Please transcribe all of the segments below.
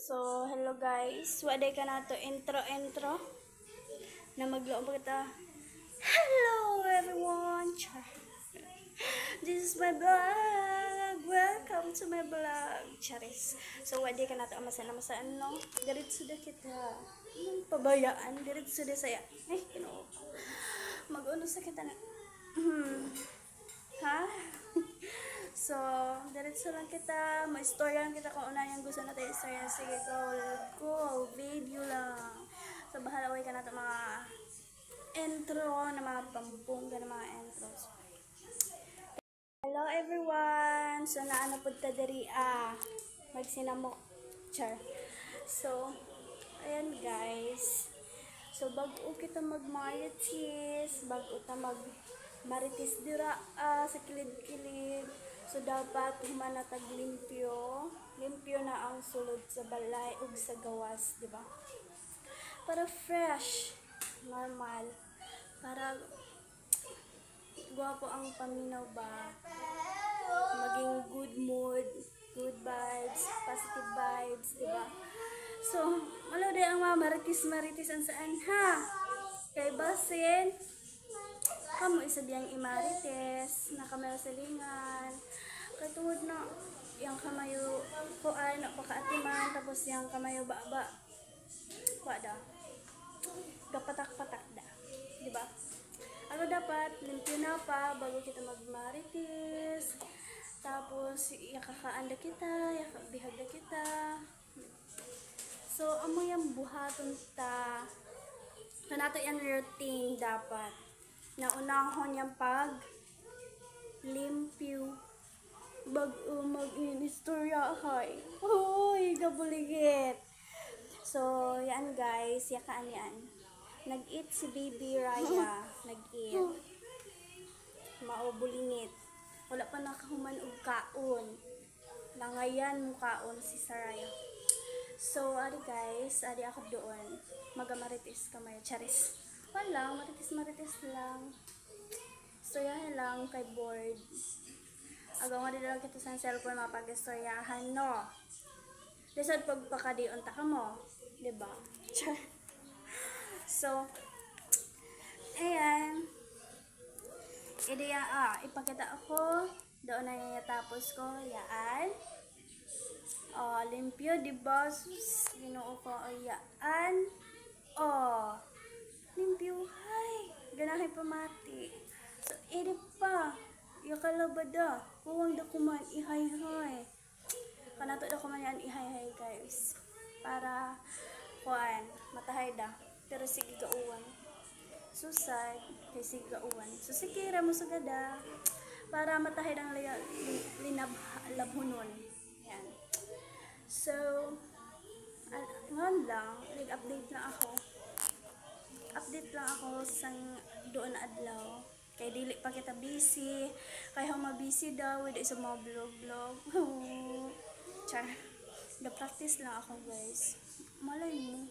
So, hello guys. Waday ka na to intro na magloong kita. Hello everyone. This is my vlog. Welcome to my vlog. Charis. So, waday ka na to amasan no. Diretso da kita. Pabayaan diretso da saya. Mag-uno sa kita na. Ha? So, diretso lang kita, ma-story lang kita kung una yung gusto natin istorya. Sige, go, video lang. So, bahala ka natin mga intro, na mga pambungga na mga intros. Hello everyone! So, naano po ta diri magsinamok. Char. So, ayan guys. So, bago kita mag-marites, bago ta marites dira sa kilid-kilid. So, dapat humanatag limpyo. Limpyo na ang sulod sa balay ug sa gawas, di ba? Para fresh, normal. Para guwapo ang paminaw ba? Maging good mood, good vibes, positive vibes, di ba? So, malo din ang mga maritis ang saan, ha? Kay basin, kamo isa diyang imarites, na kamayo sa lingan, katungod na, yung kamayo kuan, pakaatiman, tapos yung kamayo ba, wada, gapatak-patak da, di ba? Ano dapat, limpyo na pa, bago kita magmarites, tapos, yakakaanda kita, yakabihagda kita, so, amo yung buhaton ta, na nato yung routine dapat, naunahon yung pag limpyo bago mag-inistorya hay. Hoy, gabuligit. So, yan guys, yakaan yan. Nag-eat si Baby Raya. Nag-eat. Maubulingit. Wala pa nakahuman og kaon. Langayan mo kaon si Saraya. So, ari guys, ari ako doon. Magamaritis kamay. Charis. Wala, maritis lang. Istoryahan lang kay board. Agaw nga din lang kita sa cellphone mapag-istoryahan, no? Lisod pagpakadion ta ka mo. Diba? So, ayan. Ideya, ipakita ako. Doon na yung tapos ko. Yaan. Limpyo, diba? Ginoo ko, yaan. Limpyo, hay. Ganahay pamati. So, edi pa. Yakalabada. Kuwang da kuman, ihay-hay. Kanato da kuman yan, ihay-hay guys. Para, kuan, matahay da. Pero sige gauwan. Susay, kay sige gauwan. So, sige, ramo sa gada. Para matahay ng labhunon. Yan. So, ngayon lang, nag-update lang ako. Update lang ako sa doon na adlaw. Kay dili pa kita busy. Kaya busy daw with isa mga vlog. Char. Da-practice lang ako guys. Malay mo.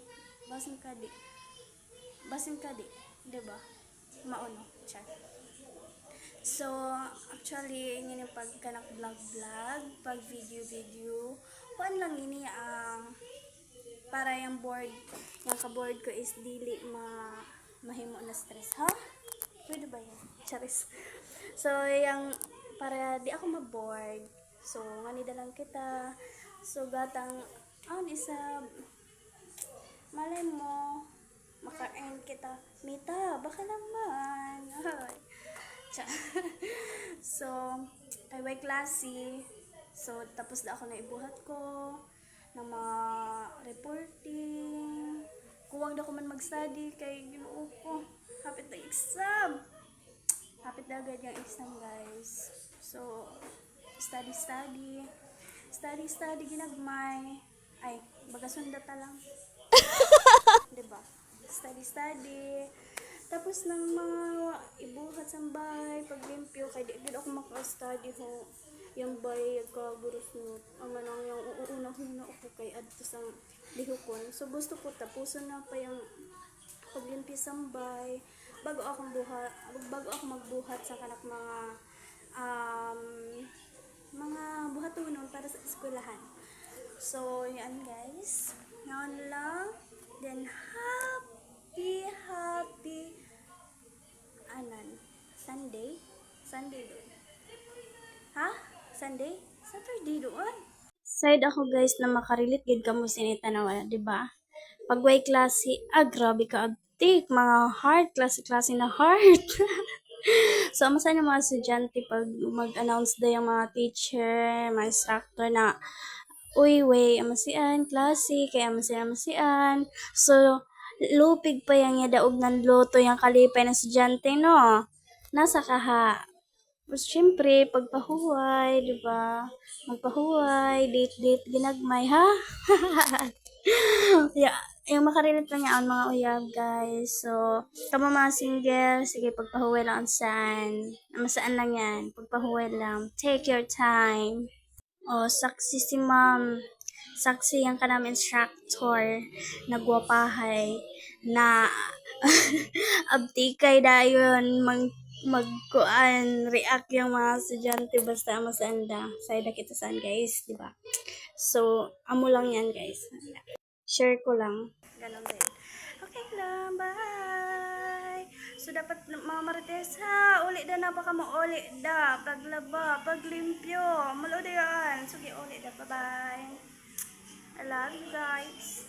Basin ka di. Diba? Mauno. Char. So, actually, yun yung pagkanak vlog, pag video. Kuan lang ini ang para yung board, yung ka-board ko is dili mahimo na stress, ha? Pwede ba yan? Charis. So, yung para di ako ma-board. So, nganida lang kita. So, gatang, isa, malay mo, maka-earn kita. Mita, baka naman. So, ay way klase. So, tapos na ako na ibuhat ko ng mga reporting. Kuwang na ko man mag-study kay ginoo ko. Hapit na exam. Hapit na agad yung exam guys. So, study ginagmay. Ay, bagasunda ta lang. Diba? Study. Tapos ng mga ibuhat sa bahay, paglimpyo, kaya di ako maka-study ho. Yung bay, kaguros mo. Ang manang yung uunang-huna ako kay adto sa lihukon. So, gusto ko tapusan na pa yung paglimpyo sa bay. Bago ako magbuhat sa kanak mga buhatunon para sa eskwelahan. So, yan guys. Ngayon lang. Then, happy anan? Sunday? Sunday doon. Ha? Sunday? Saturday doon. Side ako guys na makarelate gid kamo sinita na wala, di ba? Pag way klase, grabe ka agtik, mga heart, klase-klase na heart. So, amo sa inyo mga estudyante pag mag-announce daw yung mga teacher, mga instructor na, uy, way, amasian, klase, kaya amasian. So, lupig pa yung daog ng loto yung kalipay ng estudyante, no? Nasa kaha. Tapos, syempre, pagpahuway, di ba? Magpahuway, date-date, ginagmay, ha? Yeah, yung makarelate lang yan mga uyab, guys. So, kamo mga single, sige, pagpahuway lang saan. Masaan lang yan. Pagpahuway lang. Take your time. Oh, saksi si ma'am. Saksi yung kanam instructor. Nagwapahay. Na, abtikay dayon. Magkuan, react yung mga estudyante basta masanda. Sayda kita saan, guys. Diba? So, amo lang yan, guys. Share ko lang. Ganon din. Okay lang, bye! So, dapat mga marites ha, uli na na baka mauli da, paglaba, paglimpyo, malodi yan. Sige, uli da, bye-bye. I love you guys.